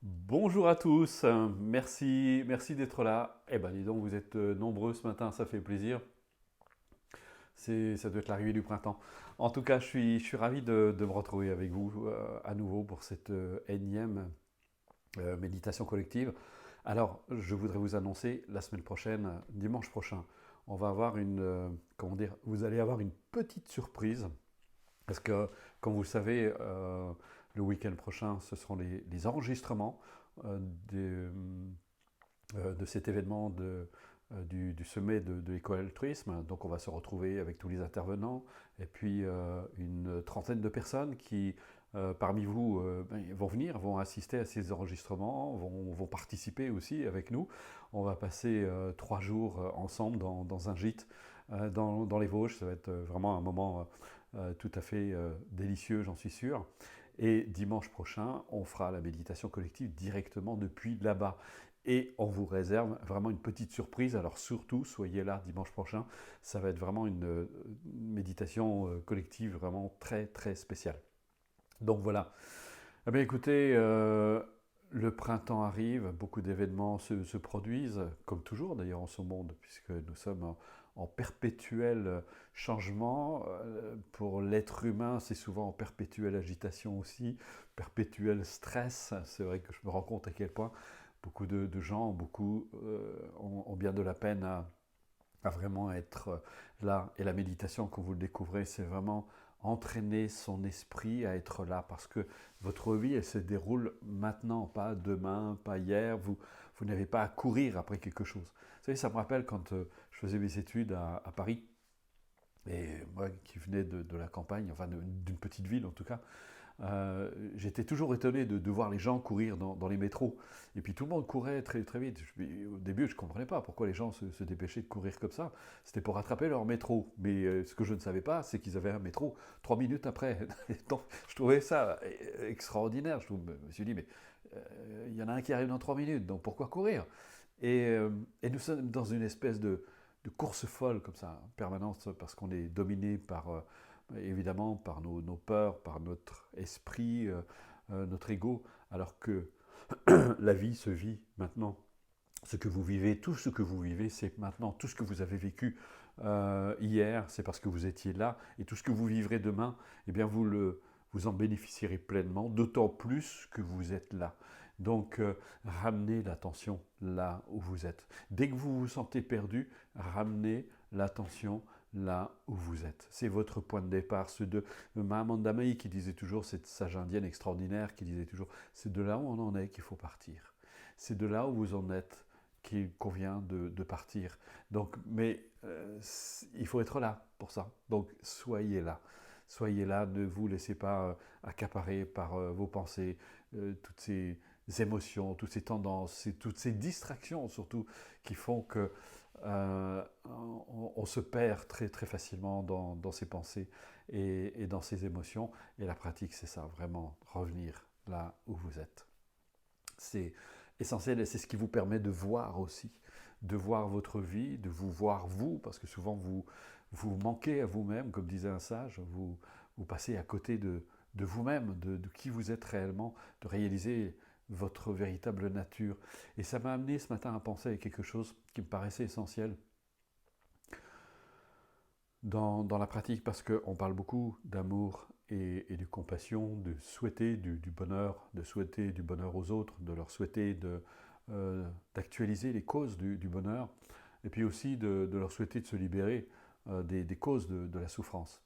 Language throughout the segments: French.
Bonjour à tous, merci d'être là. Eh ben dis donc, vous êtes nombreux ce matin, ça fait plaisir. Ça doit être l'arrivée du printemps. En tout cas, je suis ravi de me retrouver avec vous à nouveau pour cette énième méditation collective. Alors, je voudrais vous annoncer la semaine prochaine, dimanche prochain, on va avoir comment dire, vous allez avoir une petite surprise parce que, comme vous le savez, le week-end prochain, ce seront les enregistrements euh, des, de cet événement du sommet de l'éco-altruisme. Donc on va se retrouver avec tous les intervenants et puis une trentaine de personnes qui, parmi vous, vont venir, vont assister à ces enregistrements, vont participer aussi avec nous. On va passer 3 jours ensemble dans un gîte dans les Vosges. Ça va être vraiment un moment tout à fait délicieux, j'en suis sûr. Et dimanche prochain, on fera la méditation collective directement depuis là-bas. Et on vous réserve vraiment une petite surprise. Alors surtout, soyez là dimanche prochain. Ça va être vraiment une méditation collective vraiment très très spéciale. Donc voilà. Eh bien écoutez, le printemps arrive, beaucoup d'événements se produisent, comme toujours d'ailleurs en ce monde, puisque nous sommes en perpétuel changement. Pour l'être humain, c'est souvent en perpétuelle agitation aussi, perpétuel stress. C'est vrai que je me rends compte à quel point beaucoup de gens, beaucoup ont bien de la peine à vraiment être là. Et la méditation, quand vous le découvrez, c'est vraiment entraîner son esprit à être là, parce que votre vie, elle se déroule maintenant, pas demain, pas hier. Vous n'avez pas à courir après quelque chose. Vous savez, ça me rappelle quand je faisais mes études à Paris, et moi qui venais de la campagne, enfin d'une petite ville en tout cas, j'étais toujours étonné de voir les gens courir dans les métros. Et puis tout le monde courait très, très vite. Au début, je ne comprenais pas pourquoi les gens se dépêchaient de courir comme ça. C'était pour rattraper leur métro. Mais ce que je ne savais pas, c'est qu'ils avaient un métro 3 minutes après. Donc, je trouvais ça extraordinaire. Je me suis dit, mais il y en a un qui arrive dans 3 minutes, donc pourquoi courir et nous sommes dans une espèce de course folle comme ça, permanente, parce qu'on est dominé par évidemment par nos peurs, par notre esprit, notre ego, alors que la vie se vit maintenant. Ce que vous vivez, tout ce que vous vivez, c'est maintenant. Tout ce que vous avez vécu hier, c'est parce que vous étiez là. Et tout ce que vous vivrez demain, eh bien vous en bénéficierez pleinement, d'autant plus que vous êtes là. Donc, ramenez l'attention là où vous êtes. Dès que vous vous sentez perdu, ramenez l'attention là où vous êtes. C'est votre point de départ. Ce de Mahatma Mai qui disait toujours, cette sage indienne extraordinaire qui disait toujours, c'est de là où on en est qu'il faut partir. C'est de là où vous en êtes qu'il convient de partir. Donc, mais il faut être là pour ça. Donc, soyez là. Soyez là, ne vous laissez pas accaparer par vos pensées, toutes ces émotions, toutes ces tendances, toutes ces distractions surtout qui font que on se perd très très facilement dans ses pensées et dans ses émotions. Et la pratique, c'est ça, vraiment revenir là où vous êtes. C'est essentiel et c'est ce qui vous permet de voir aussi, de voir votre vie, de vous voir vous, parce que souvent vous manquez à vous-même, comme disait un sage, vous passez à côté de vous-même, de qui vous êtes réellement, de réaliser votre véritable nature. Et ça m'a amené ce matin à penser à quelque chose qui me paraissait essentiel dans la pratique, parce qu'on parle beaucoup d'amour et de compassion, de souhaiter du bonheur, de souhaiter du bonheur aux autres, de leur souhaiter d'actualiser les causes du bonheur, et puis aussi de leur souhaiter de se libérer des causes de la souffrance.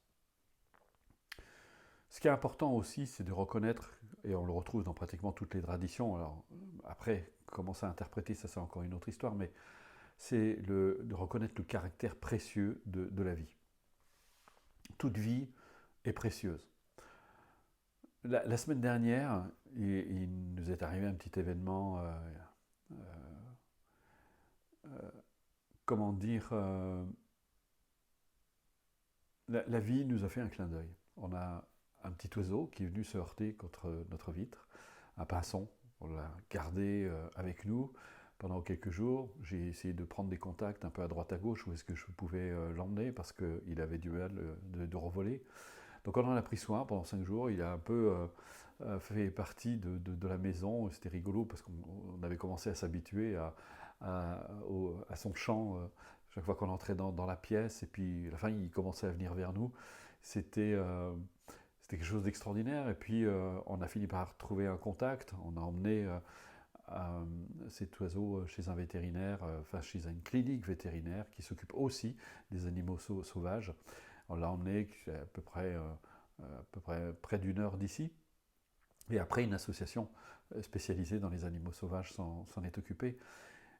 Ce qui est important aussi, c'est de reconnaître, et on le retrouve dans pratiquement toutes les traditions, alors après, comment ça interpréter, ça c'est encore une autre histoire, mais c'est de reconnaître le caractère précieux de la vie. Toute vie est précieuse. La semaine dernière, il nous est arrivé un petit événement, euh, euh, comment dire, la vie nous a fait un clin d'œil. On a un petit oiseau qui est venu se heurter contre notre vitre, un pinson. On l'a gardé avec nous pendant quelques jours. J'ai essayé de prendre des contacts un peu à droite à gauche où est-ce que je pouvais l'emmener parce qu'il avait du mal de revoler. Donc on en a pris soin pendant 5 jours. Il a un peu fait partie de la maison. C'était rigolo parce qu'on avait commencé à s'habituer à son chant chaque fois qu'on entrait dans la pièce. Et puis à la fin, il commençait à venir vers nous. C'était quelque chose d'extraordinaire. Et puis on a fini par trouver un contact. On a emmené cet oiseau chez un vétérinaire, enfin chez une clinique vétérinaire qui s'occupe aussi des animaux sauvages. On l'a emmené à peu près près d'une heure d'ici. Et après, une association spécialisée dans les animaux sauvages s'en est occupée.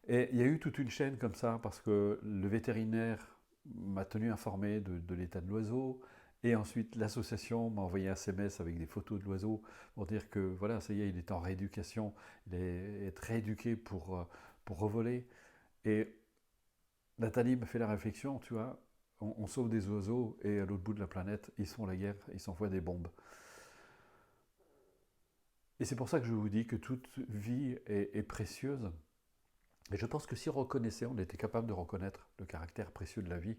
Et il y a eu toute une chaîne comme ça, parce que le vétérinaire m'a tenu informé de l'état de l'oiseau, et ensuite l'association m'a envoyé un SMS avec des photos de l'oiseau pour dire que voilà, ça y est, il est en rééducation, il est rééduqué pour revoler. Et Nathalie m'a fait la réflexion, tu vois, on sauve des oiseaux et à l'autre bout de la planète, ils se font la guerre, ils s'envoient des bombes. Et c'est pour ça que je vous dis que toute vie est précieuse. Et je pense que si on était capable de reconnaître le caractère précieux de la vie,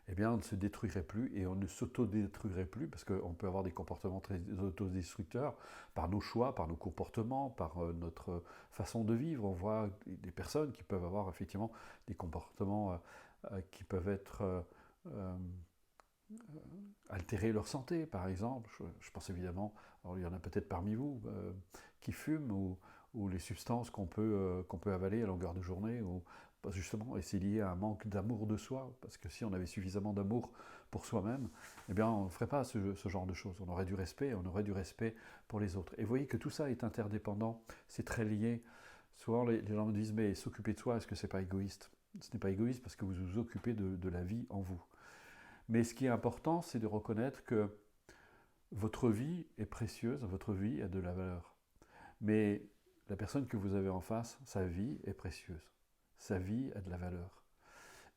eh bien on ne se détruirait plus et on ne s'auto-détruirait plus, parce qu'on peut avoir des comportements très autodestructeurs par nos choix, par nos comportements, par notre façon de vivre. On voit des personnes qui peuvent avoir effectivement des comportements qui peuvent être altérer leur santé, par exemple. Je pense évidemment, alors il y en a peut-être parmi vous qui fument, ou les substances qu'on peut avaler à longueur de journée, ou justement, et c'est lié à un manque d'amour de soi, parce que si on avait suffisamment d'amour pour soi-même, eh bien on ne ferait pas ce genre de choses. On aurait du respect, on aurait du respect pour les autres. Et vous voyez que tout ça est interdépendant, c'est très lié. Souvent les gens me disent, mais s'occuper de soi, est-ce que c'est pas égoïste? Ce n'est pas égoïste parce que vous vous occupez de la vie en vous. Mais ce qui est important, c'est de reconnaître que votre vie est précieuse, votre vie a de la valeur. Mais la personne que vous avez en face, sa vie est précieuse. Sa vie a de la valeur.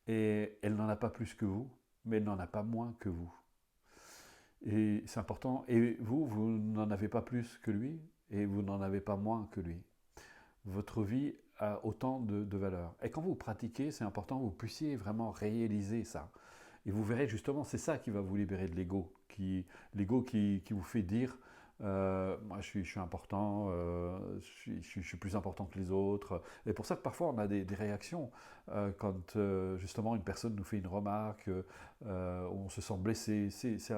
Et elle n'en a pas plus que vous, mais elle n'en a pas moins que vous. Et c'est important. Et vous n'en avez pas plus que lui, et vous n'en avez pas moins que lui. Votre vie a autant de valeur. Et quand vous pratiquez, c'est important que vous puissiez vraiment réaliser ça. Et vous verrez justement, c'est ça qui va vous libérer de l'ego. L'ego qui vous fait dire, moi je suis important, je suis plus important que les autres. Et pour ça que parfois on a des réactions quand justement une personne nous fait une remarque, on se sent blessé. C'est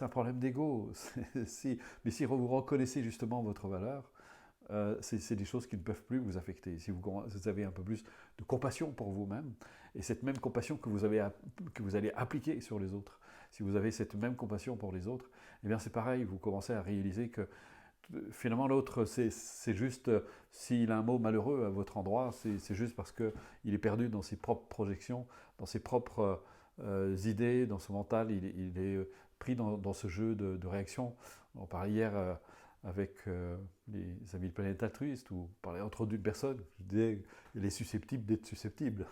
un problème d'ego. Mais si vous reconnaissez justement votre valeur, c'est des choses qui ne peuvent plus vous affecter. Si vous avez un peu plus de compassion pour vous-même, et cette même compassion que vous allez appliquer sur les autres, si vous avez cette même compassion pour les autres, eh bien c'est pareil, vous commencez à réaliser que finalement l'autre, c'est juste, s'il a un mot malheureux à votre endroit, c'est juste parce qu'il est perdu dans ses propres projections, dans ses propres idées, dans son mental, il est pris dans ce jeu de réaction. On parlait hier avec les amis de Planète Altruiste, où on parlait entre autres d'une personne, je disais, elle est susceptible d'être susceptible.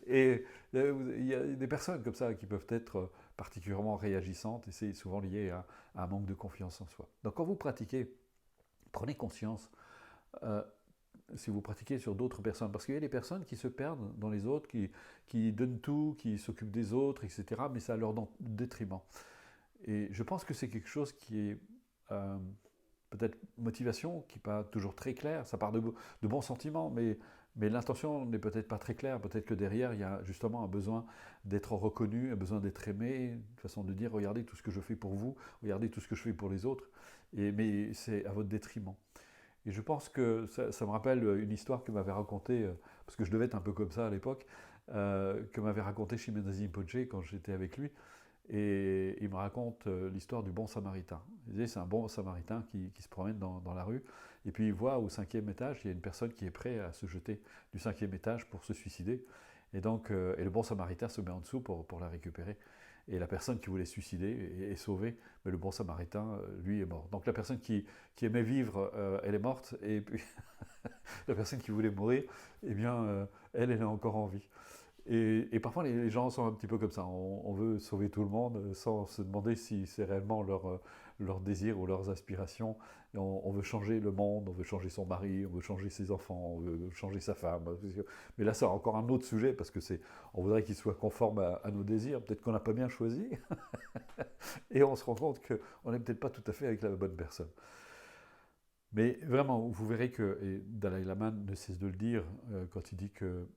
Et il y a des personnes comme ça qui peuvent être particulièrement réagissantes, et c'est souvent lié à un manque de confiance en soi. Donc quand vous pratiquez, prenez conscience, euh, si vous pratiquez sur d'autres personnes, parce qu'il y a des personnes qui se perdent dans les autres, qui donnent tout, qui s'occupent des autres, etc., mais ça a leur détriment. Et je pense que c'est quelque chose qui est peut-être motivation, qui n'est pas toujours très claire. Ça part de bons sentiments, mais l'intention n'est peut-être pas très claire. Peut-être que derrière, il y a justement un besoin d'être reconnu, un besoin d'être aimé, une façon de dire, regardez tout ce que je fais pour vous, regardez tout ce que je fais pour les autres, mais c'est à votre détriment. Et je pense que ça me rappelle une histoire que m'avait racontée, parce que je devais être un peu comme ça à l'époque, que m'avait raconté Shimon Ponche quand j'étais avec lui. Et il me raconte l'histoire du bon samaritain. Il disait, c'est un bon samaritain qui se promène dans la rue, et puis il voit au 5e étage, il y a une personne qui est prête à se jeter du 5e étage pour se suicider. Et donc, et le bon samaritain se met en dessous pour la récupérer. Et la personne qui voulait se suicider est sauvée, mais le bon samaritain, lui, est mort. Donc la personne qui aimait vivre, elle est morte, et puis la personne qui voulait mourir, eh bien, elle est encore en vie. Et parfois, les gens sont un petit peu comme ça. On veut sauver tout le monde sans se demander si c'est réellement leur désir ou leurs aspirations. Et on veut changer le monde, on veut changer son mari, on veut changer ses enfants, on veut changer sa femme. Mais là, c'est encore un autre sujet parce que on voudrait qu'il soit conforme à nos désirs. Peut-être qu'on n'a pas bien choisi. Et on se rend compte qu'on n'est peut-être pas tout à fait avec la bonne personne. Mais vraiment, vous verrez que, et Dalai Lama ne cesse de le dire quand il dit que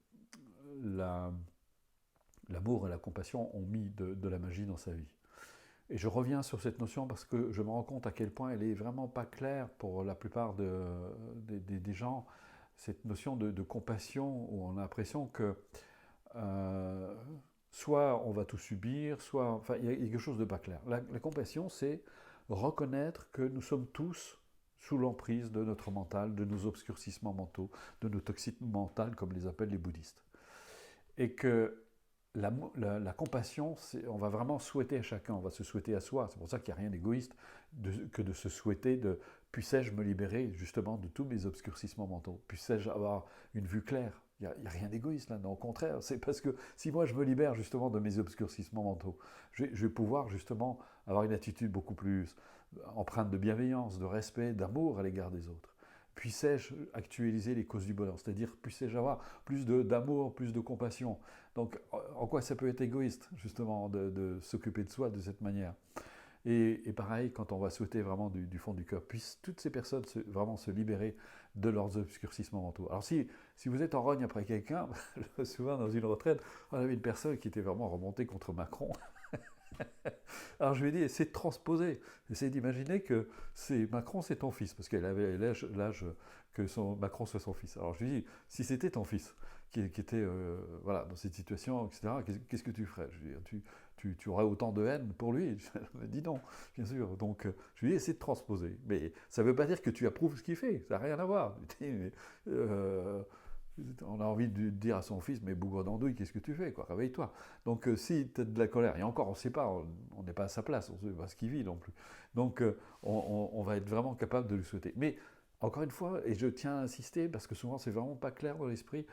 la, l'amour et la compassion ont mis de la magie dans sa vie. Et je reviens sur cette notion parce que je me rends compte à quel point elle est vraiment pas claire pour la plupart des gens, cette notion de compassion où on a l'impression que euh, soit on va tout subir, soit... Enfin, il y a quelque chose de pas clair. La compassion, c'est reconnaître que nous sommes tous sous l'emprise de notre mental, de nos obscurcissements mentaux, de nos toxines mentales, comme les appellent les bouddhistes. Et que la compassion, on va vraiment souhaiter à chacun, on va se souhaiter à soi. C'est pour ça qu'il n'y a rien d'égoïste que de se souhaiter de puissais-je me libérer justement de tous mes obscurcissements mentaux, puissais-je avoir une vue claire. Il n'y a rien d'égoïste là, non, au contraire, c'est parce que si moi je me libère justement de mes obscurcissements mentaux, je vais pouvoir justement avoir une attitude beaucoup plus empreinte de bienveillance, de respect, d'amour à l'égard des autres. Puissais-je actualiser les causes du bonheur, c'est-à-dire puissais-je avoir plus d'amour, plus de compassion. Donc en quoi ça peut être égoïste justement de s'occuper de soi de cette manière. Et pareil, quand on va souhaiter vraiment du fond du cœur, puissent toutes ces personnes vraiment se libérer de leurs obscurcissements mentaux. Alors si vous êtes en rogne après quelqu'un, souvent dans une retraite, on avait une personne qui était vraiment remontée contre Macron. Alors je lui ai dit, essaie de transposer, essaie d'imaginer que Macron c'est ton fils, parce qu'elle avait l'âge que Macron soit son fils. Alors je lui ai dit, si c'était ton fils qui était voilà, dans cette situation, etc., qu'est-ce que tu ferais? Je lui ai dit, tu aurais autant de haine pour lui? Je lui ai dit non, bien sûr. Donc je lui ai dit, essaie de transposer. Mais ça ne veut pas dire que tu approuves ce qu'il fait, ça n'a rien à voir. Je lui ai dit, on a envie de dire à son fils, mais bougre d'andouille, qu'est-ce que tu fais, quoi, réveille-toi. Donc si tu as de la colère, et encore on ne sait pas, on n'est pas à sa place, on ne sait pas ce qu'il vit non plus. Donc on va être vraiment capable de lui souhaiter. Mais encore une fois, et je tiens à insister, parce que souvent c'est vraiment pas clair dans l'esprit,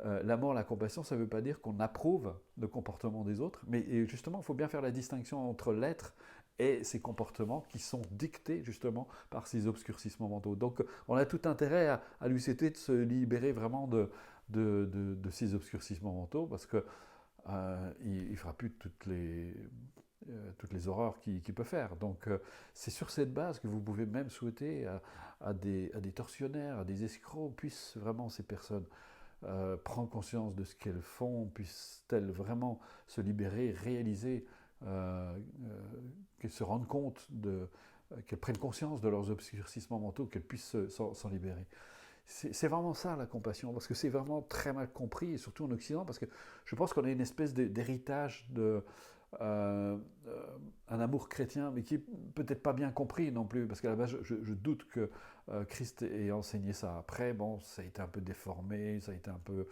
l'amour, la compassion, ça ne veut pas dire qu'on approuve le comportement des autres, mais justement, il faut bien faire la distinction entre l'être et ces comportements qui sont dictés justement par ces obscurcissements mentaux. Donc on a tout intérêt à lui souhaiter de se libérer vraiment de ces obscurcissements mentaux, parce qu'il ne fera plus toutes les horreurs qu'il peut faire. Donc c'est sur cette base que vous pouvez même souhaiter à des tortionnaires, à des escrocs, puissent vraiment ces personnes prendre conscience de ce qu'elles font, puissent-elles vraiment se libérer, réaliser, qu'elles se rendent compte, qu'elles prennent conscience de leurs obscurcissements mentaux, qu'elles puissent s'en libérer. C'est vraiment ça la compassion, parce que c'est vraiment très mal compris, et surtout en Occident, parce que je pense qu'on a une espèce d'héritage euh, un amour chrétien, mais qui n'est peut-être pas bien compris non plus, parce qu'à la base, je doute que Christ ait enseigné ça. Après, bon, ça a été un peu déformé, ça a été un peu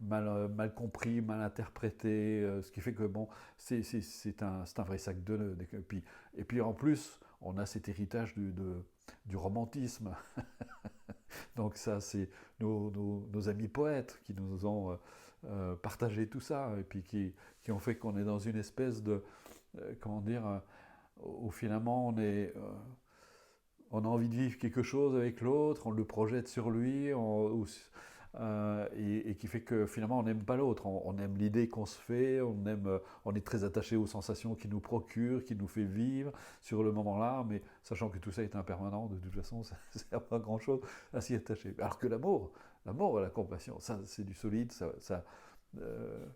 mal compris, mal interprété, ce qui fait que, bon, c'est un vrai sac de nœuds. Et puis en plus, on a cet héritage du romantisme. Donc ça, c'est nos amis poètes qui nous ont partagé tout ça, et puis qui ont fait qu'on est dans une espèce de, comment dire, où finalement on a envie de vivre quelque chose avec l'autre, on le projette sur lui, et qui fait que finalement on n'aime pas l'autre, on aime l'idée qu'on se fait, on est très attaché aux sensations qu'il nous procure, qu'il nous fait vivre sur le moment-là, mais sachant que tout ça est impermanent, de toute façon ça ne sert pas à grand-chose à s'y attacher. Alors que l'amour et la compassion, ça c'est du solide,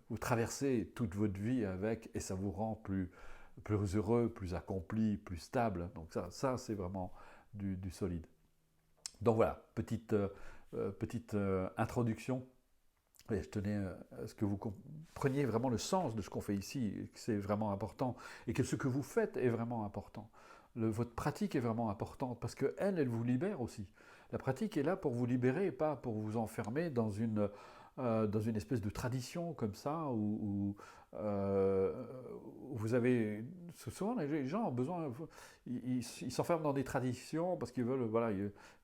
vous traversez toute votre vie avec, et ça vous rend plus heureux, plus accompli, plus stable. Donc ça c'est vraiment du solide. Donc voilà, petite introduction. Et je tenais à ce que vous compreniez vraiment le sens de ce qu'on fait ici, que c'est vraiment important, et que ce que vous faites est vraiment important. Votre pratique est vraiment importante, parce qu'elle vous libère aussi. La pratique est là pour vous libérer, et pas pour vous enfermer dans une espèce de tradition comme ça, où euh, vous avez souvent les gens ont besoin, ils s'enferment dans des traditions parce qu'ils veulent, voilà,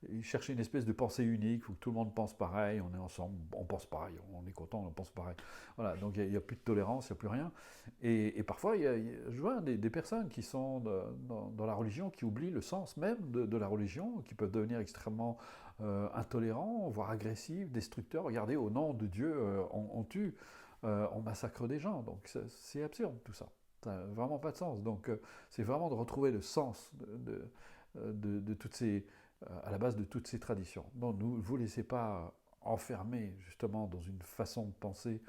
ils cherchent une espèce de pensée unique où tout le monde pense pareil, on est ensemble, on pense pareil, on est content, on pense pareil. Voilà, donc il n'y a plus de tolérance, il n'y a plus rien. Et parfois, je vois des personnes qui sont dans la religion qui oublient le sens même de la religion, qui peuvent devenir extrêmement intolérants, voire agressifs, destructeurs. Regardez, au nom de Dieu, on tue, on massacre des gens. Donc c'est absurde tout ça. Ça n'a vraiment pas de sens. Donc c'est vraiment de retrouver le sens de toutes ces, à la base de toutes ces traditions. Donc ne vous laissez pas enfermer justement dans une façon de penser.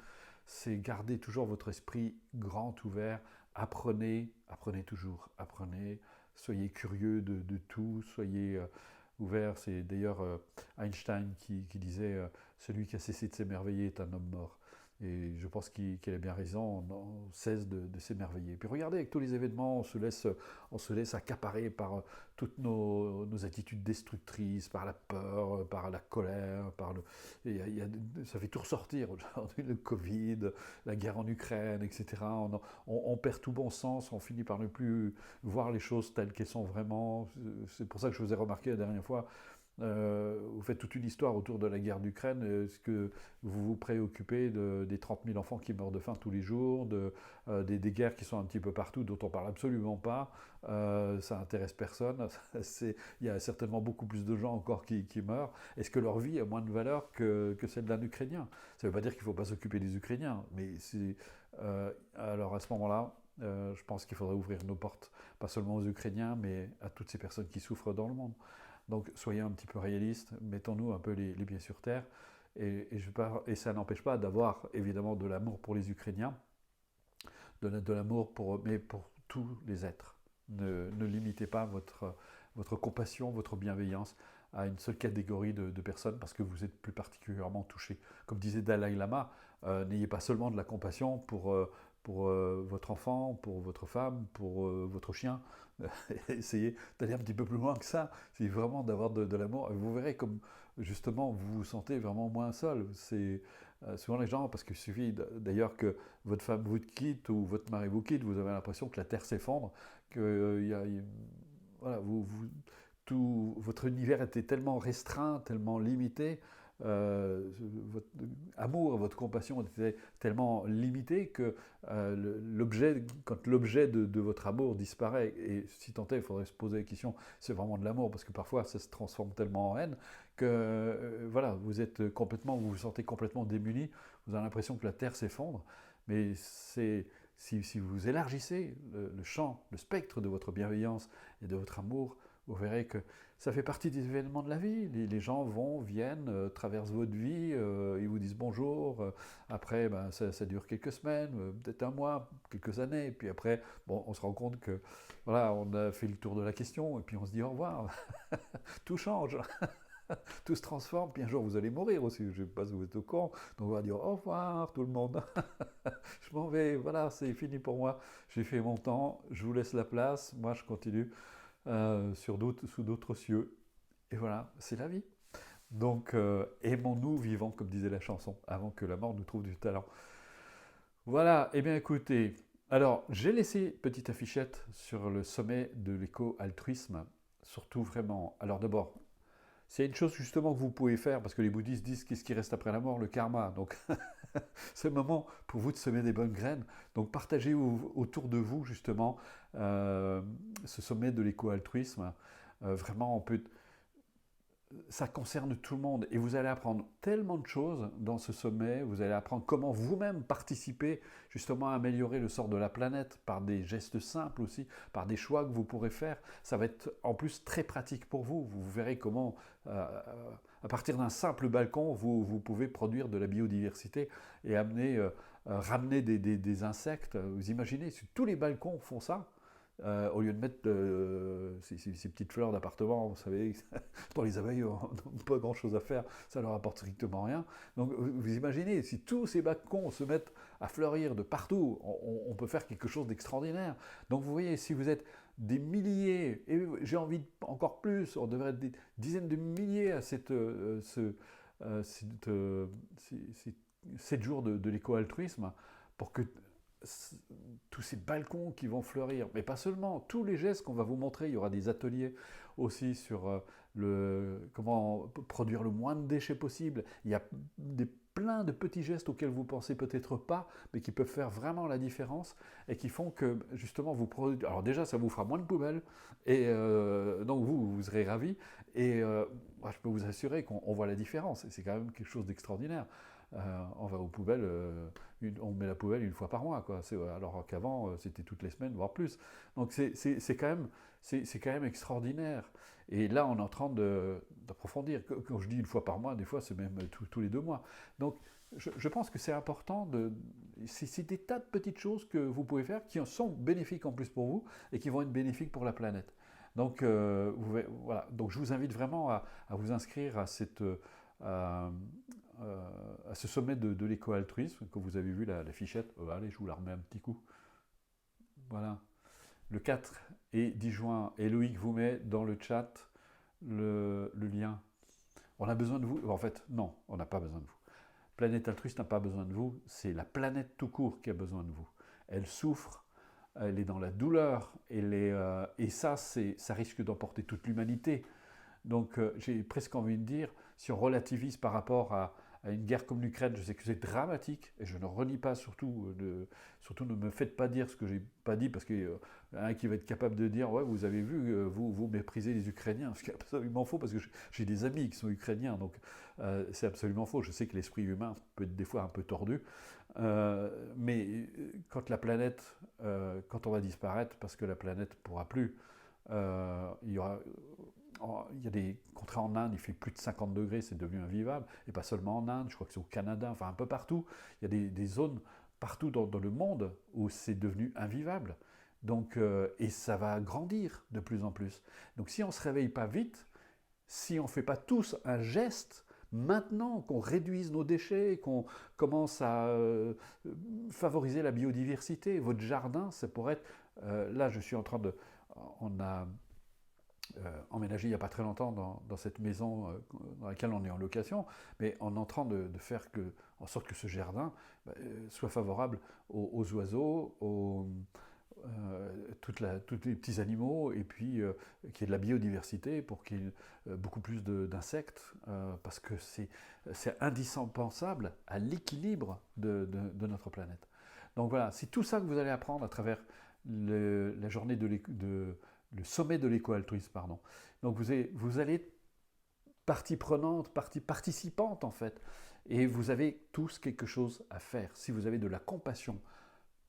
C'est garder toujours votre esprit grand ouvert. Apprenez, apprenez toujours, apprenez. Soyez curieux de tout, soyez ouverts. C'est d'ailleurs Einstein qui disait celui qui a cessé de s'émerveiller est un homme mort. Et je pense qu'il a bien raison, on cesse de s'émerveiller. Puis regardez, avec tous les événements, on se laisse accaparer par toutes nos attitudes destructrices, par la peur, par la colère, ça fait tout ressortir aujourd'hui, le Covid, la guerre en Ukraine, etc. On perd tout bon sens, on finit par ne plus voir les choses telles qu'elles sont vraiment. C'est pour ça que je vous ai remarqué la dernière fois, vous faites toute une histoire autour de la guerre d'Ukraine. Est-ce que vous vous préoccupez des 30 000 enfants qui meurent de faim tous les jours, des guerres qui sont un petit peu partout, dont on parle absolument pas? Ça intéresse personne. Il y a certainement beaucoup plus de gens encore qui meurent. Est-ce que leur vie a moins de valeur que celle d'un Ukrainien? Ça ne veut pas dire qu'il ne faut pas s'occuper des Ukrainiens, mais alors à ce moment-là, je pense qu'il faudrait ouvrir nos portes, pas seulement aux Ukrainiens, mais à toutes ces personnes qui souffrent dans le monde. Donc soyons un petit peu réalistes, mettons-nous un peu les pieds sur terre, et ça n'empêche pas d'avoir évidemment de l'amour pour les Ukrainiens, de l'amour mais pour tous les êtres. Ne limitez pas votre compassion, votre bienveillance à une seule catégorie de personnes parce que vous êtes plus particulièrement touché. Comme disait Dalai Lama, n'ayez pas seulement de la compassion pour votre enfant, pour votre femme, pour votre chien. Essayez d'aller un petit peu plus loin que ça. C'est vraiment d'avoir de l'amour. Vous verrez comme justement vous vous sentez vraiment moins seul. C'est souvent les gens, parce qu'il suffit d'ailleurs que votre femme vous quitte ou votre mari vous quitte, vous avez l'impression que la terre s'effondre, que voilà, tout, votre univers était tellement restreint, tellement limité, votre amour, votre compassion était tellement limité que quand l'objet de votre amour disparaît, et si tant est, il faudrait se poser la question, c'est vraiment de l'amour, parce que parfois ça se transforme tellement en haine que voilà, vous vous sentez complètement démuni, vous avez l'impression que la terre s'effondre, mais si vous élargissez le champ, le spectre de votre bienveillance et de votre amour, vous verrez que ça fait partie des événements de la vie. Les gens viennent, traversent votre vie, ils vous disent bonjour. Après, ben, ça dure quelques semaines, peut-être un mois, quelques années. Et puis après, bon, on se rend compte que voilà, on a fait le tour de la question et puis on se dit au revoir. Tout change, tout se transforme. Puis un jour, vous allez mourir aussi. Je ne sais pas si vous êtes au courant. Donc on va dire au revoir tout le monde. Je m'en vais, voilà, c'est fini pour moi. J'ai fait mon temps, je vous laisse la place. Moi, je continue sous d'autres cieux. Et voilà, c'est la vie. Donc, aimons-nous vivants, comme disait la chanson, avant que la mort nous trouve du talent. Voilà, eh bien écoutez, alors j'ai laissé petite affichette sur le sommet de l'éco-altruisme, surtout vraiment. Alors d'abord, c'est une chose justement que vous pouvez faire, parce que les bouddhistes disent qu'est-ce qui reste après la mort, le karma. Donc c'est le moment pour vous de semer des bonnes graines. Donc partagez autour de vous justement ce sommet de l'éco-altruisme. Vraiment, ça concerne tout le monde et vous allez apprendre tellement de choses dans ce sommet. Vous allez apprendre comment vous-même participer justement à améliorer le sort de la planète par des gestes simples aussi, par des choix que vous pourrez faire. Ça va être en plus très pratique pour vous. Vous verrez comment, à partir d'un simple balcon, vous pouvez produire de la biodiversité et ramener des insectes. Vous imaginez, si tous les balcons font ça, au lieu de mettre ces petites fleurs d'appartement, vous savez, pour les abeilles, n'ont pas grand-chose à faire, ça leur apporte strictement rien. Donc vous imaginez, si tous ces balcons se mettent à fleurir de partout, on peut faire quelque chose d'extraordinaire. Donc vous voyez, si vous êtes des milliers, et j'ai envie encore plus, on devrait être des dizaines de milliers à ces 7 jours de l'éco-altruisme, pour que tous ces balcons qui vont fleurir, mais pas seulement, tous les gestes qu'on va vous montrer, il y aura des ateliers aussi sur comment produire le moins de déchets possible. Il y a plein de petits gestes auxquels vous pensez peut-être pas, mais qui peuvent faire vraiment la différence et qui font que justement vous produisez. Alors déjà, ça vous fera moins de poubelles et donc vous serez ravis. Et moi, je peux vous assurer qu'on voit la différence. Et c'est quand même quelque chose d'extraordinaire. On va aux poubelles, on met la poubelle une fois par mois, quoi. Alors qu'avant, c'était toutes les semaines, voire plus. Donc c'est quand même extraordinaire. Et là, on est en train d'approfondir. Quand je dis une fois par mois, des fois, c'est même tous les 2 mois. Donc, je pense que c'est important c'est des tas de petites choses que vous pouvez faire qui sont bénéfiques en plus pour vous et qui vont être bénéfiques pour la planète. Donc, voilà. Donc, je vous invite vraiment à vous inscrire à, à ce sommet de l'éco-altruisme que vous avez vu la fichette. Allez, je vous la remets un petit coup. Voilà. Le 4 et 10 juin, et Loïc vous met dans le chat le lien. On a besoin de vous. En fait, non, on n'a pas besoin de vous. Planète Altruiste n'a pas besoin de vous, c'est la planète tout court qui a besoin de vous. Elle souffre, elle est dans la douleur, et ça risque d'emporter toute l'humanité. Donc j'ai presque envie de dire, si on relativise par rapport à une guerre comme l'Ukraine, je sais que c'est dramatique, et je ne renie pas surtout ne me faites pas dire ce que j'ai pas dit, parce qu'il y a un qui va être capable de dire, ouais, vous avez vu, vous méprisez les Ukrainiens, ce qui est absolument faux, parce que j'ai des amis qui sont ukrainiens, donc c'est absolument faux. Je sais que l'esprit humain peut être des fois un peu tordu, mais quand la planète, quand on va disparaître, parce que la planète ne pourra plus, il y aura il y a des contrats en Inde, il fait plus de 50 degrés, c'est devenu invivable, et pas seulement en Inde, je crois que c'est au Canada, enfin un peu partout. Il y a des zones partout dans le monde où c'est devenu invivable. Donc, et ça va grandir de plus en plus. Donc si on ne se réveille pas vite, si on ne fait pas tous un geste, maintenant qu'on réduise nos déchets, qu'on commence à favoriser la biodiversité, votre jardin, ça pourrait être... là, je suis en train de... On a emménagé il n'y a pas très longtemps dans cette maison dans laquelle on est en location, mais on est en train de faire en sorte que ce jardin soit favorable aux oiseaux, tous les petits animaux, et puis qu'il y ait de la biodiversité pour qu'il y ait beaucoup plus d'insectes, parce que c'est indispensable à l'équilibre de notre planète. Donc voilà, c'est tout ça que vous allez apprendre à travers la journée le sommet de l'éco-altruisme, pardon. Donc vous allez être partie prenante, partie participante en fait, et vous avez tous quelque chose à faire. Si vous avez de la compassion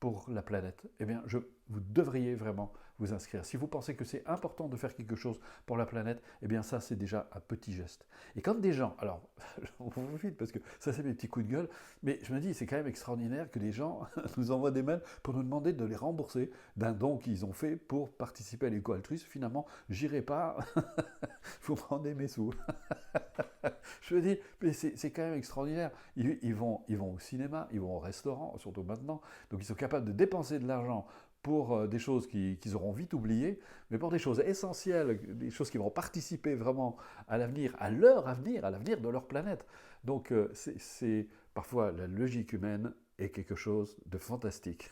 pour la planète, eh bien, vous devriez vraiment vous inscrire. Si vous pensez que c'est important de faire quelque chose pour la planète, eh bien ça, c'est déjà un petit geste. Et quand des gens, alors, on vous vite parce que ça, c'est mes petits coups de gueule, mais je me dis, c'est quand même extraordinaire que des gens nous envoient des mails pour nous demander de les rembourser d'un don qu'ils ont fait pour participer à l'éco-altruisme. Finalement, j'irai pas, vous prendez mes sous. Je me dis, mais c'est quand même extraordinaire. Ils vont au cinéma, ils vont au restaurant, surtout maintenant, donc ils sont capables de dépenser de l'argent pour des choses qu'ils auront vite oubliées, mais pour des choses essentielles, des choses qui vont participer vraiment à l'avenir, à leur avenir, à l'avenir de leur planète. Donc c'est parfois la logique humaine est quelque chose de fantastique.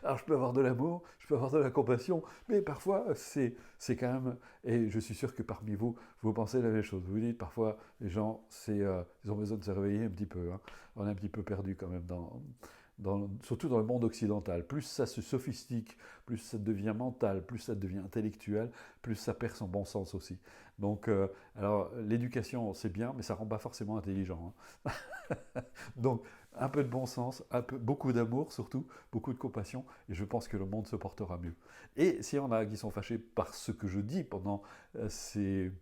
Alors je peux avoir de l'amour, je peux avoir de la compassion, mais parfois c'est quand même, et je suis sûr que parmi vous, vous pensez la même chose. Vous dites parfois, les gens, ils ont besoin de se réveiller un petit peu. Hein. On est un petit peu perdu quand même surtout dans le monde occidental. Plus ça se sophistique, plus ça devient mental, plus ça devient intellectuel, plus ça perd son bon sens aussi. Donc, alors l'éducation c'est bien, mais ça rend pas forcément intelligent. Hein. Donc, un peu de bon sens, beaucoup d'amour surtout, beaucoup de compassion, et je pense que le monde se portera mieux. Et s'il y en a qui sont fâchés par ce que je dis pendant ces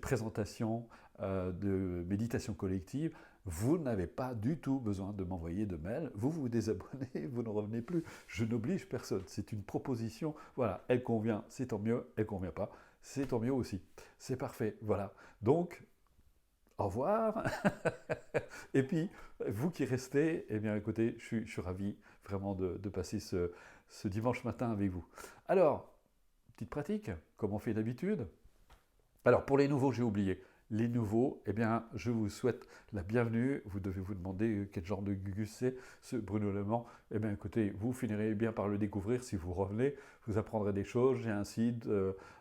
présentations de méditation collective, vous n'avez pas du tout besoin de m'envoyer de mail, vous vous désabonnez, vous ne revenez plus, je n'oblige personne, c'est une proposition, voilà, elle convient, c'est tant mieux, elle ne convient pas, c'est tant mieux aussi, c'est parfait, voilà. Donc, au revoir. Et puis, vous qui restez, eh bien écoutez, je suis ravi vraiment de passer ce dimanche matin avec vous. Alors, petite pratique, comme on fait d'habitude. Alors, pour les nouveaux, j'ai oublié. Les nouveaux, eh bien, je vous souhaite la bienvenue. Vous devez vous demander quel genre de Gugus c'est, ce Bruno Le Mans. Eh bien, écoutez, vous finirez bien par le découvrir si vous revenez. Vous apprendrez des choses. J'ai un site,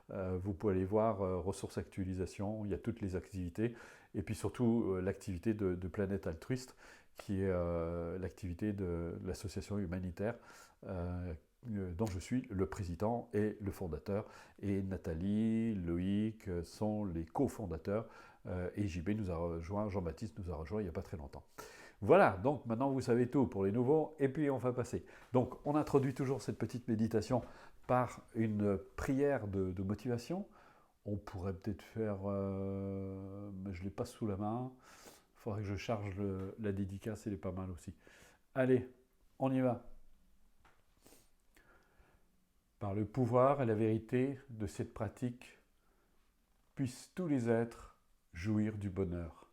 vous pouvez aller voir ressources actualisation. Il y a toutes les activités. Et puis surtout, l'activité de Planète Altruiste, qui est l'activité de l'association humanitaire dont je suis le président et le fondateur. Et Nathalie, Loïc sont les cofondateurs. Et JB nous a rejoint, Jean-Baptiste nous a rejoint il n'y a pas très longtemps. Voilà, donc maintenant vous savez tout pour les nouveaux, et puis on va passer. Donc on introduit toujours cette petite méditation par une prière de motivation. On pourrait peut-être faire, mais je ne l'ai pas sous la main, il faudrait que je charge la dédicace, elle est pas mal aussi. Allez, on y va. Par le pouvoir et la vérité de cette pratique, puissent tous les êtres jouir du bonheur.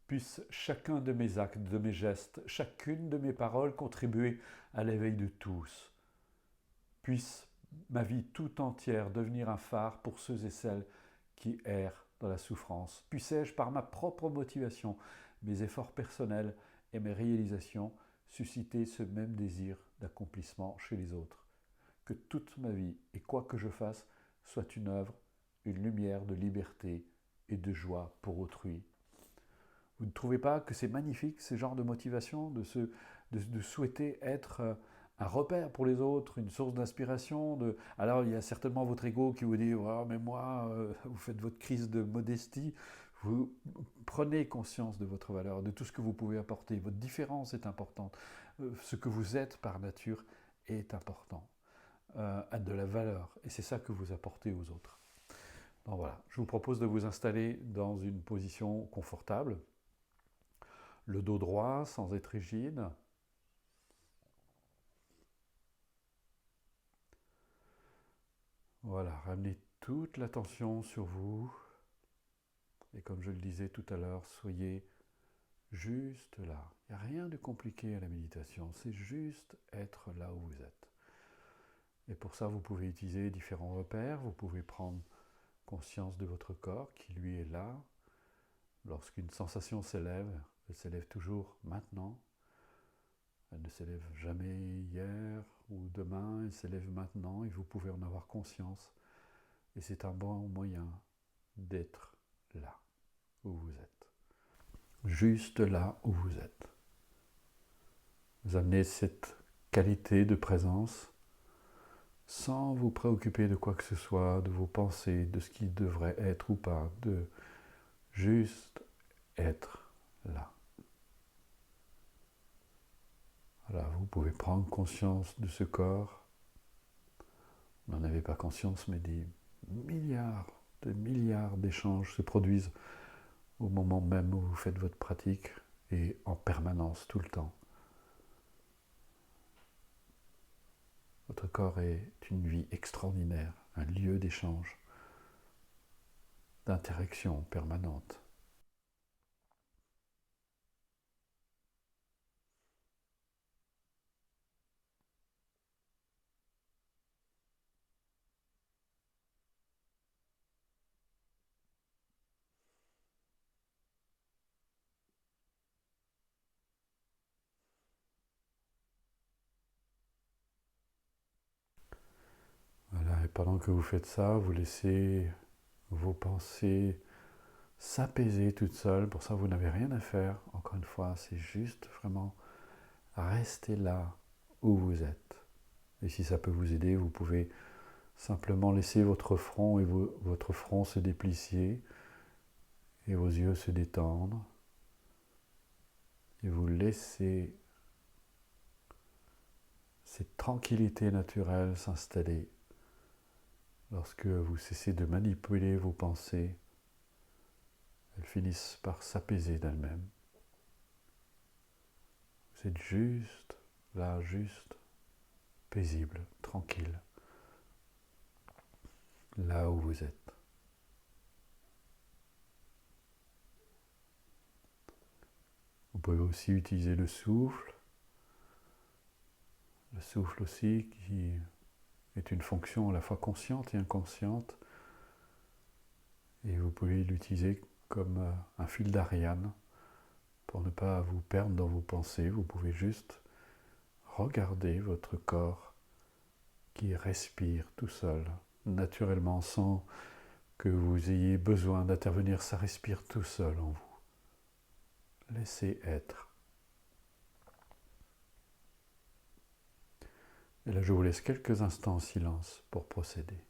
Puisse chacun de mes actes, de mes gestes, chacune de mes paroles contribuer à l'éveil de tous. Puisse ma vie tout entière devenir un phare pour ceux et celles qui errent dans la souffrance. Puissais-je, par ma propre motivation, mes efforts personnels et mes réalisations, susciter ce même désir d'accomplissement chez les autres. Que toute ma vie, et quoi que je fasse, soit une œuvre, une lumière de liberté et de joie pour autrui. Vous ne trouvez pas que c'est magnifique, ce genre de motivation, de souhaiter être un repère pour les autres, une source d'inspiration Alors il y a certainement votre ego qui vous dit oh, mais moi, vous faites votre crise de modestie. Vous prenez conscience de votre valeur, de tout ce que vous pouvez apporter. Votre différence est importante. Ce que vous êtes par nature est important. A de la valeur. Et c'est ça que vous apportez aux autres. Donc voilà, je vous propose de vous installer dans une position confortable. Le dos droit sans être rigide. Voilà, ramenez toute l'attention sur vous. Et comme je le disais tout à l'heure, soyez juste là. Il n'y a rien de compliqué à la méditation, c'est juste être là où vous êtes. Et pour ça, vous pouvez utiliser différents repères. Vous pouvez prendre conscience de votre corps qui lui est là. Lorsqu'une sensation s'élève, elle s'élève toujours maintenant. Elle ne s'élève jamais hier ou demain, elle s'élève maintenant et vous pouvez en avoir conscience. Et c'est un bon moyen d'être là où vous êtes. Juste là où vous êtes. Vous amenez cette qualité de présence sans vous préoccuper de quoi que ce soit, de vos pensées, de ce qui devrait être ou pas, de juste être là. Voilà, vous pouvez prendre conscience de ce corps. Vous n'en avez pas conscience, mais des milliards d'échanges se produisent au moment même où vous faites votre pratique et en permanence, tout le temps. Votre corps est une vie extraordinaire, un lieu d'échange, d'interaction permanente. Voilà, et pendant que vous faites ça, vous laissez vos pensées s'apaiser toutes seules. Pour ça, vous n'avez rien à faire. Encore une fois, c'est juste vraiment rester là où vous êtes. Et si ça peut vous aider, vous pouvez simplement laisser votre front et votre front se déplier et vos yeux se détendre. Et vous laissez cette tranquillité naturelle s'installer lorsque vous cessez de manipuler vos pensées. Elles finissent par s'apaiser d'elles-mêmes. Vous êtes juste là, juste paisible, tranquille, là où vous êtes. Vous pouvez aussi utiliser le souffle aussi qui est une fonction à la fois consciente et inconsciente, et vous pouvez l'utiliser comme un fil d'Ariane. Pour ne pas vous perdre dans vos pensées, vous pouvez juste regarder votre corps qui respire tout seul, naturellement, sans que vous ayez besoin d'intervenir. Ça respire tout seul en vous. Laissez être. Et là, je vous laisse quelques instants en silence pour procéder.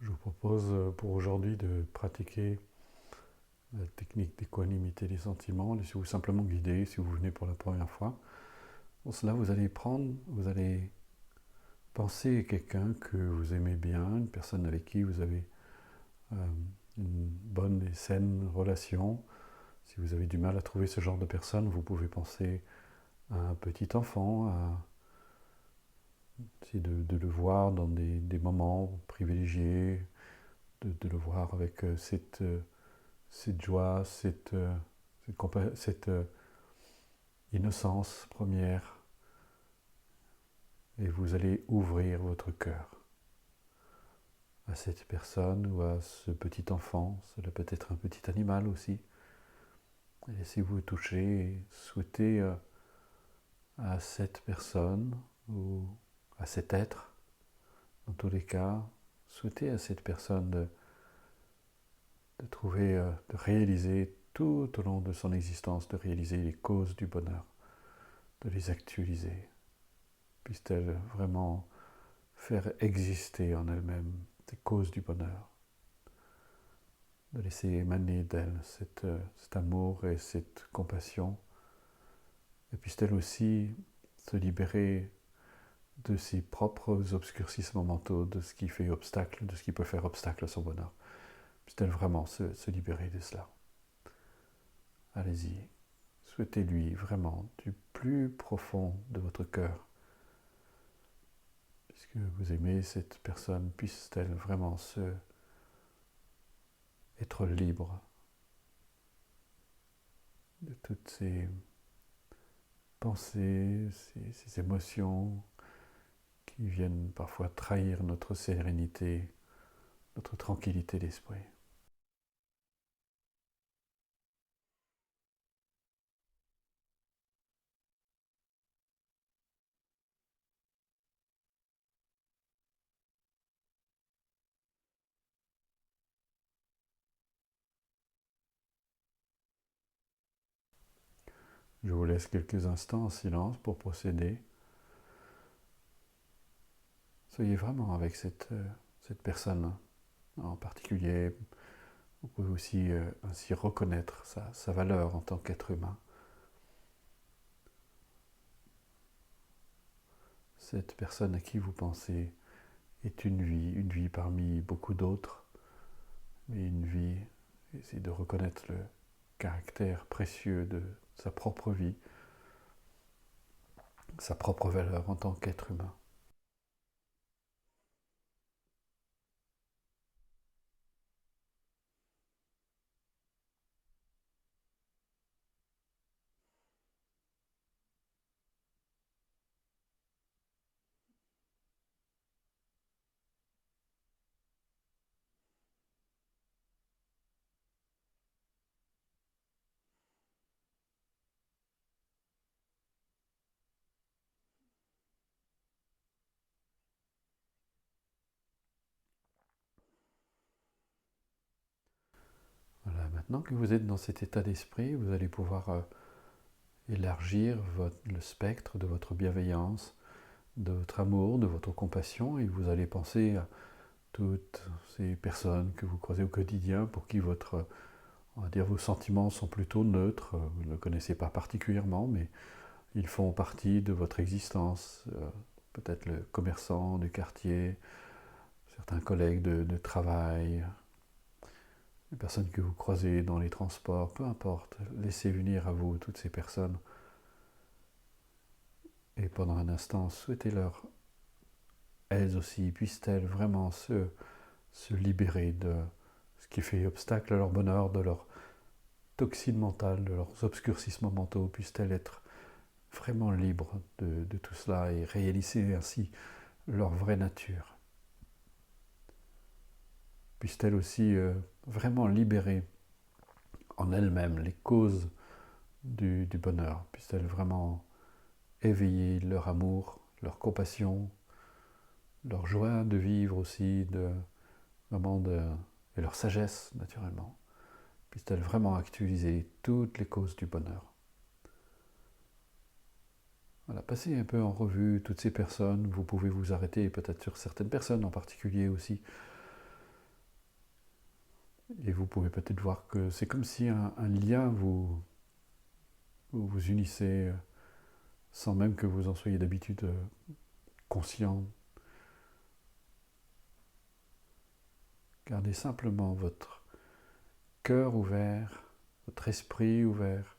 Je vous propose pour aujourd'hui de pratiquer la technique d'équanimité des sentiments. Laissez-vous simplement guider si vous venez pour la première fois. Pour cela, vous allez penser à quelqu'un que vous aimez bien, une personne avec qui vous avez euh, une bonne et saine relation. Si vous avez du mal à trouver ce genre de personne, vous pouvez penser à un petit enfant, de le voir dans des moments privilégiés, de le voir avec cette joie, cette innocence première. Et vous allez ouvrir votre cœur à cette personne ou à ce petit enfant. Cela peut être un petit animal aussi. Et laissez-vous toucher et souhaitez à cette personne ou à cet être, dans tous les cas, souhaitez à cette personne de trouver, de réaliser tout au long de son existence, de réaliser les causes du bonheur, de les actualiser. Puisse-t-elle vraiment faire exister en elle-même ces causes du bonheur, de laisser émaner d'elle cet amour et cette compassion, et puisse-t-elle aussi se libérer de ses propres obscurcissements mentaux, de ce qui fait obstacle, de ce qui peut faire obstacle à son bonheur. Puisse-t-elle vraiment se libérer de cela. Allez-y, souhaitez-lui vraiment du plus profond de votre cœur, puisque vous aimez cette personne, puisse-t-elle vraiment être libre de toutes ces pensées, ces émotions qui viennent parfois trahir notre sérénité, notre tranquillité d'esprit. Je vous laisse quelques instants en silence pour procéder. Soyez vraiment avec cette personne en particulier. Vous pouvez aussi ainsi reconnaître sa valeur en tant qu'être humain. Cette personne à qui vous pensez est une vie parmi beaucoup d'autres, mais une vie, essayez de reconnaître le caractère précieux de sa propre vie, sa propre valeur en tant qu'être humain. Voilà, maintenant que vous êtes dans cet état d'esprit, vous allez pouvoir élargir le spectre de votre bienveillance, de votre amour, de votre compassion, et vous allez penser à toutes ces personnes que vous croisez au quotidien pour qui on va dire, vos sentiments sont plutôt neutres. Vous ne le connaissez pas particulièrement, mais ils font partie de votre existence. Peut-être le commerçant du quartier, certains collègues de travail, les personnes que vous croisez dans les transports, peu importe. Laissez venir à vous toutes ces personnes. Et pendant un instant, souhaitez-leur, elles aussi, puissent-elles vraiment se libérer de ce qui fait obstacle à leur bonheur, de leur toxines mentales, de leurs obscurcissements mentaux, puissent-elles être vraiment libres de tout cela et réaliser ainsi leur vraie nature. Puissent-elles aussi vraiment libérer en elles-mêmes les causes du bonheur. Puissent-elles vraiment éveiller leur amour, leur compassion, leur joie de vivre aussi, vraiment et leur sagesse naturellement. Puissent-elles vraiment actualiser toutes les causes du bonheur. Voilà, passez un peu en revue toutes ces personnes. Vous pouvez vous arrêter peut-être sur certaines personnes en particulier aussi. Et vous pouvez peut-être voir que c'est comme si un lien vous unissait sans même que vous en soyez d'habitude conscient. Gardez simplement votre cœur ouvert, votre esprit ouvert.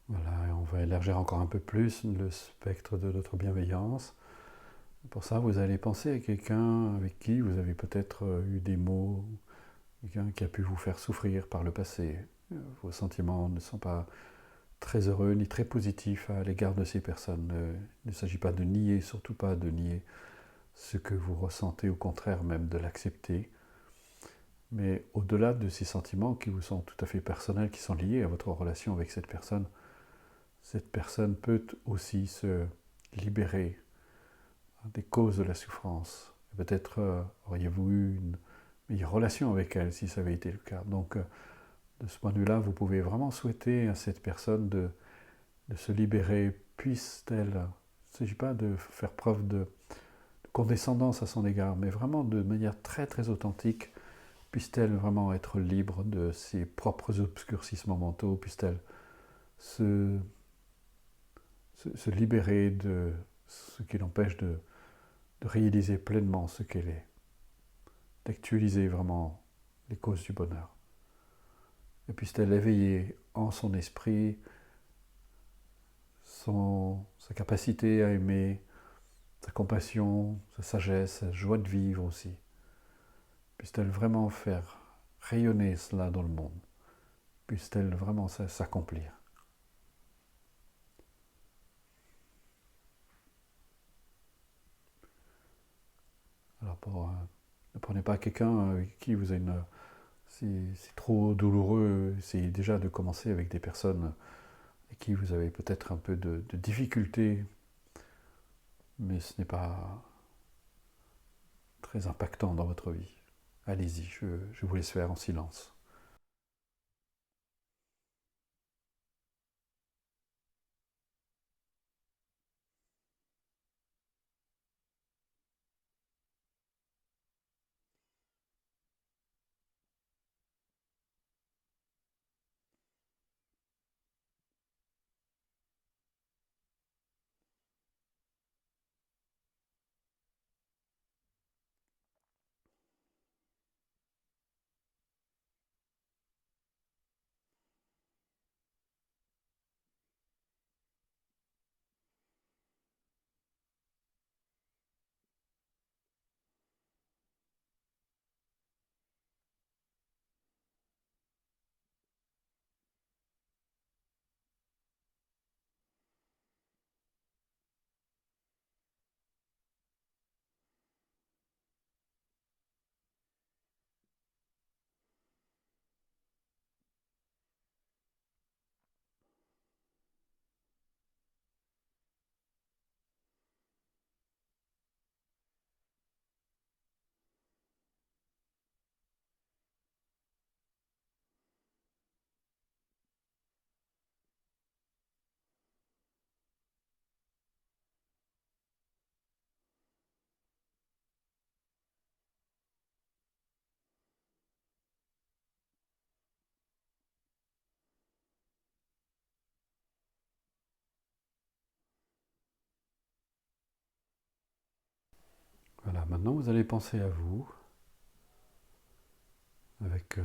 Voilà, et on va élargir encore un peu plus le spectre de notre bienveillance. Pour ça, vous allez penser à quelqu'un avec qui vous avez peut-être eu des mots, quelqu'un qui a pu vous faire souffrir par le passé. Vos sentiments ne sont pas très heureux ni très positifs à l'égard de ces personnes. Il ne s'agit pas de nier, surtout pas de nier ce que vous ressentez, au contraire même de l'accepter. Mais au-delà de ces sentiments qui vous sont tout à fait personnels, qui sont liés à votre relation avec cette personne peut aussi se libérer des causes de la souffrance. Peut-être auriez-vous eu une meilleure relation avec elle si ça avait été le cas. Donc, de ce point de vue-là, vous pouvez vraiment souhaiter à cette personne de se libérer, puisse-t-elle, il ne s'agit pas de faire preuve de condescendance à son égard, mais vraiment de manière très très authentique, puisse-t-elle vraiment être libre de ses propres obscurcissements mentaux, puisse-t-elle se, se libérer de ce qui l'empêche de réaliser pleinement ce qu'elle est, d'actualiser vraiment les causes du bonheur. Et puisse-t-elle éveiller en son esprit sa capacité à aimer, sa compassion, sa sagesse, sa joie de vivre aussi. Puisse-t-elle vraiment faire rayonner cela dans le monde. Puisse-t-elle vraiment s'accomplir. Alors ne prenez pas quelqu'un avec qui vous avez une... c'est trop douloureux, essayez déjà de commencer avec des personnes avec qui vous avez peut-être un peu de difficultés, mais ce n'est pas très impactant dans votre vie. Allez-y, je vous laisse faire en silence. Voilà, maintenant vous allez penser à vous avec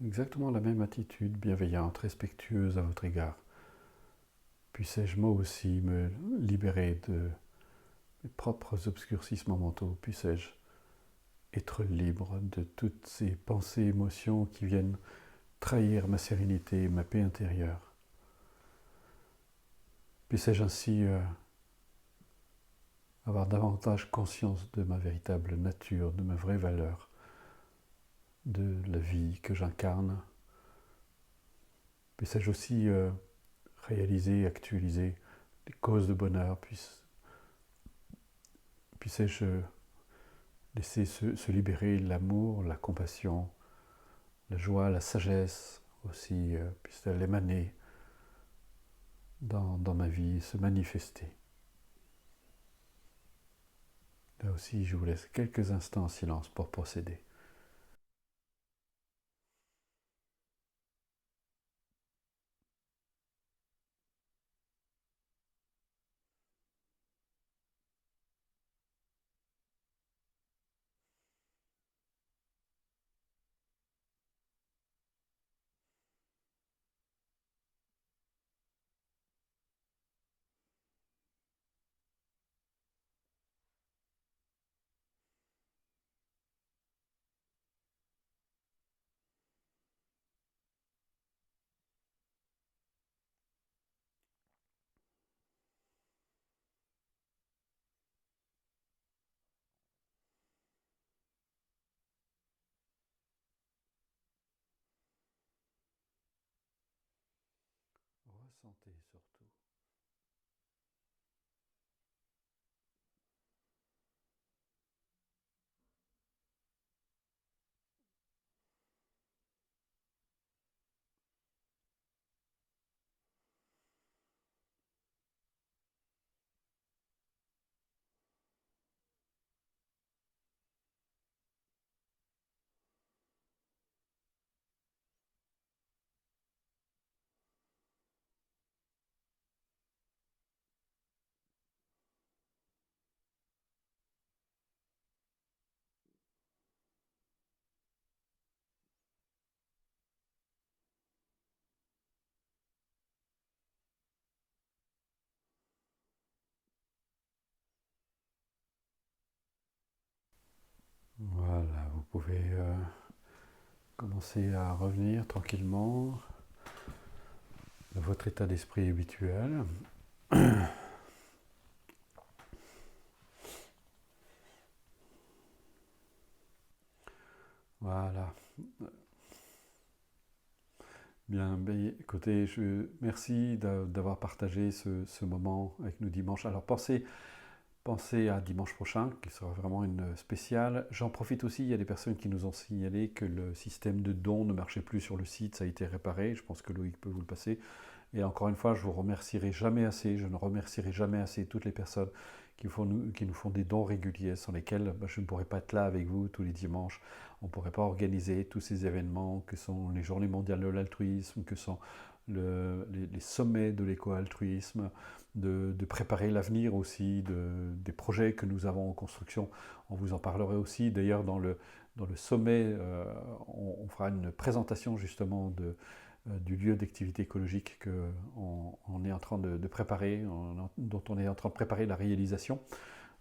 exactement la même attitude bienveillante, respectueuse à votre égard. Puissais-je moi aussi me libérer de mes propres obscurcissements mentaux? Puissais-je être libre de toutes ces pensées, émotions qui viennent trahir ma sérénité, ma paix intérieure? Puissais-je ainsi avoir davantage conscience de ma véritable nature, de ma vraie valeur, de la vie que j'incarne? Puissais-je aussi réaliser, actualiser les causes de bonheur? Puissais-je laisser se libérer l'amour, la compassion, la joie, la sagesse aussi, puisse-t-elle émaner dans ma vie, se manifester. Là aussi, je vous laisse quelques instants en silence pour procéder. Ressentez surtout. pouvez commencer à revenir tranquillement dans votre état d'esprit habituel. Voilà. Bien, écoutez, merci d'avoir partagé ce moment avec nous dimanche. Alors pensez à dimanche prochain, qui sera vraiment une spéciale. J'en profite aussi, il y a des personnes qui nous ont signalé que le système de dons ne marchait plus sur le site, ça a été réparé. Je pense que Loïc peut vous le passer. Et encore une fois, je vous remercierai jamais assez, je ne remercierai jamais assez toutes les personnes qui nous font des dons réguliers, sans lesquels je ne pourrais pas être là avec vous tous les dimanches. On ne pourrait pas organiser tous ces événements que sont les Journées mondiales de l'altruisme, que sont les sommets de l'éco-altruisme, de préparer l'avenir aussi, des projets que nous avons en construction. On vous en parlerait aussi. D'ailleurs, dans le sommet, on fera une présentation justement du lieu d'activité écologique qu'on est en train de préparer, dont on est en train de préparer la réalisation.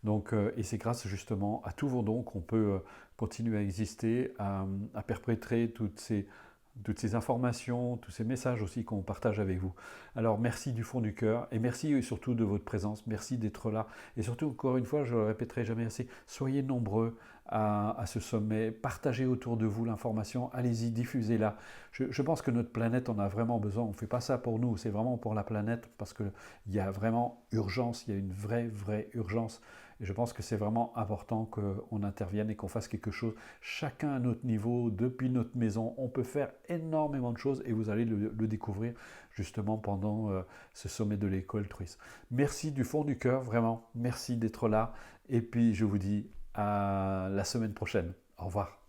Donc, et c'est grâce justement à tous vos dons qu'on peut continuer à exister, à perpétrer toutes ces informations, tous ces messages aussi qu'on partage avec vous. Alors merci du fond du cœur et merci surtout de votre présence, merci d'être là. Et surtout, encore une fois, je le répéterai jamais assez, soyez nombreux à ce sommet, partagez autour de vous l'information, allez-y, diffusez-la. Je pense que notre planète en a vraiment besoin, on ne fait pas ça pour nous, c'est vraiment pour la planète parce qu'il y a vraiment urgence, il y a une vraie urgence. Et je pense que c'est vraiment important qu'on intervienne et qu'on fasse quelque chose, chacun à notre niveau, depuis notre maison. On peut faire énormément de choses et vous allez le découvrir justement pendant ce sommet de l'école altruiste. Merci du fond du cœur, vraiment. Merci d'être là. Et puis je vous dis à la semaine prochaine. Au revoir.